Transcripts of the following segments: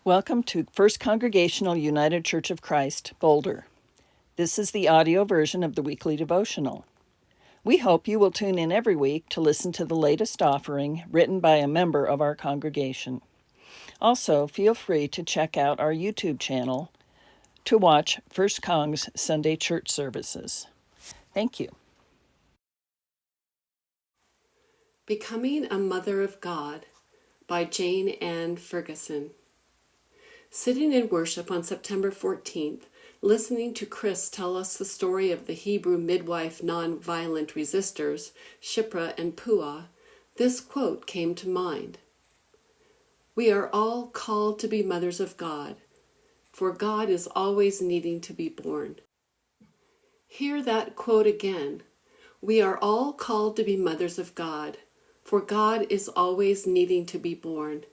Welcome to First Congregational United Church of Christ, Boulder. This is the audio version of the weekly devotional. We hope you will tune in every week to listen to the latest offering written by a member of our congregation. Also, feel free to check out our YouTube channel to watch First Cong's Sunday church services. Thank you. Becoming a Mother of God by Jane Ann Ferguson. Sitting in worship on September 14th, listening to Chris tell us the story of the Hebrew midwife nonviolent resistors, Shiphrah and Puah, this quote came to mind. "We are all called to be mothers of God, for God is always needing to be born." Hear that quote again. We are all called to be mothers of God, for God is always needing to be born.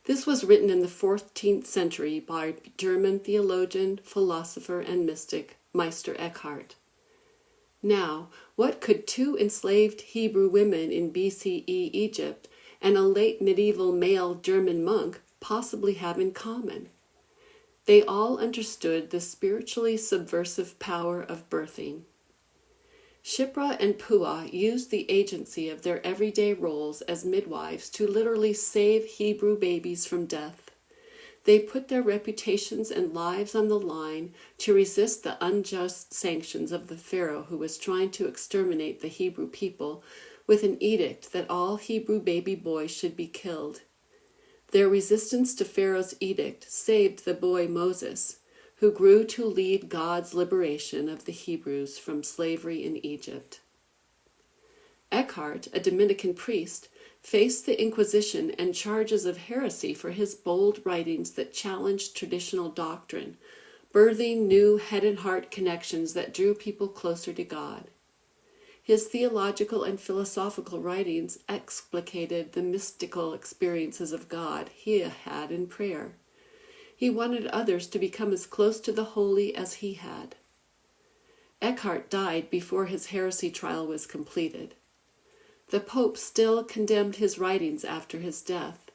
This was written in the 14th century by German theologian, philosopher, and mystic Meister Eckhart. Now, what could two enslaved Hebrew women in BCE Egypt and a late medieval male German monk possibly have in common? They all understood the spiritually subversive power of birthing. Shiphrah and Puah used the agency of their everyday roles as midwives to literally save Hebrew babies from death. They put their reputations and lives on the line to resist the unjust sanctions of the Pharaoh who was trying to exterminate the Hebrew people with an edict that all Hebrew baby boys should be killed. Their resistance to Pharaoh's edict saved the boy Moses, who grew to lead God's liberation of the Hebrews from slavery in Egypt. Eckhart, a Dominican priest, faced the Inquisition and charges of heresy for his bold writings that challenged traditional doctrine, birthing new head and heart connections that drew people closer to God. His theological and philosophical writings explicated the mystical experiences of God he had in prayer. He wanted others to become as close to the holy as he had. Eckhart died before his heresy trial was completed. The Pope still condemned his writings after his death.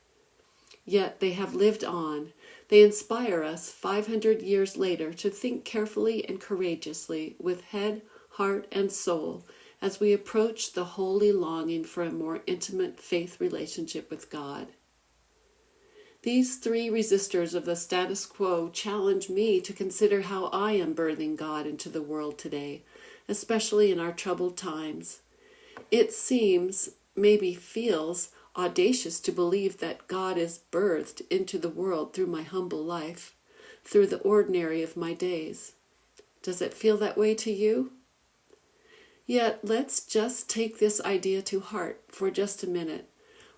Yet they have lived on. They inspire us 500 years later to think carefully and courageously with head, heart, and soul as we approach the holy longing for a more intimate faith relationship with God. These three resistors of the status quo challenge me to consider how I am birthing God into the world today, especially in our troubled times. It seems, maybe feels, audacious to believe that God is birthed into the world through my humble life, through the ordinary of my days. Does it feel that way to you? Yet let's just take this idea to heart for just a minute.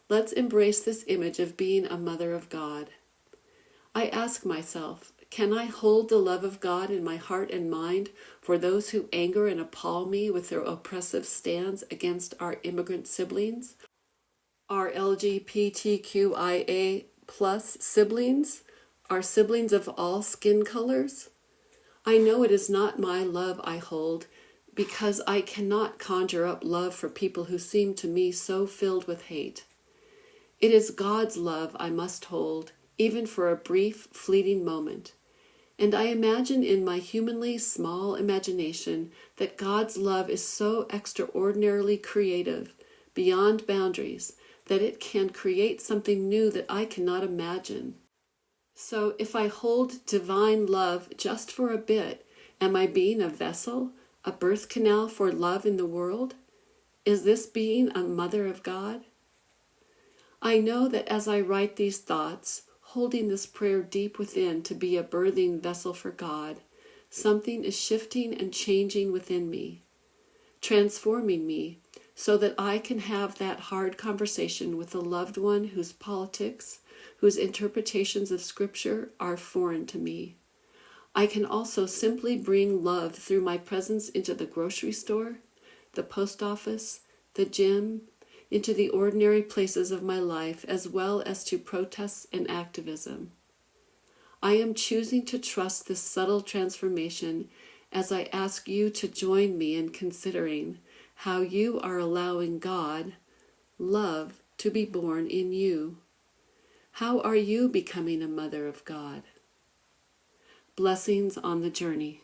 Let's embrace this image of being a mother of God. I ask myself, can I hold the love of God in my heart and mind for those who anger and appall me with their oppressive stands against our immigrant siblings, our LGBTQIA+ siblings, our siblings of all skin colors? I know it is not my love I hold, because I cannot conjure up love for people who seem to me so filled with hate. It is God's love I must hold, even for a brief, fleeting moment. And I imagine in my humanly small imagination that God's love is so extraordinarily creative, beyond boundaries, that it can create something new that I cannot imagine. So if I hold divine love just for a bit, am I being a vessel, a birth canal for love in the world? Is this being a mother of God? I know that as I write these thoughts, holding this prayer deep within to be a birthing vessel for God, something is shifting and changing within me, transforming me so that I can have that hard conversation with a loved one whose politics, whose interpretations of Scripture are foreign to me. I can also simply bring love through my presence into the grocery store, the post office, the gym, into the ordinary places of my life, as well as to protests and activism. I am choosing to trust this subtle transformation as I ask you to join me in considering how you are allowing God, love, to be born in you. How are you becoming a mother of God? Blessings on the journey.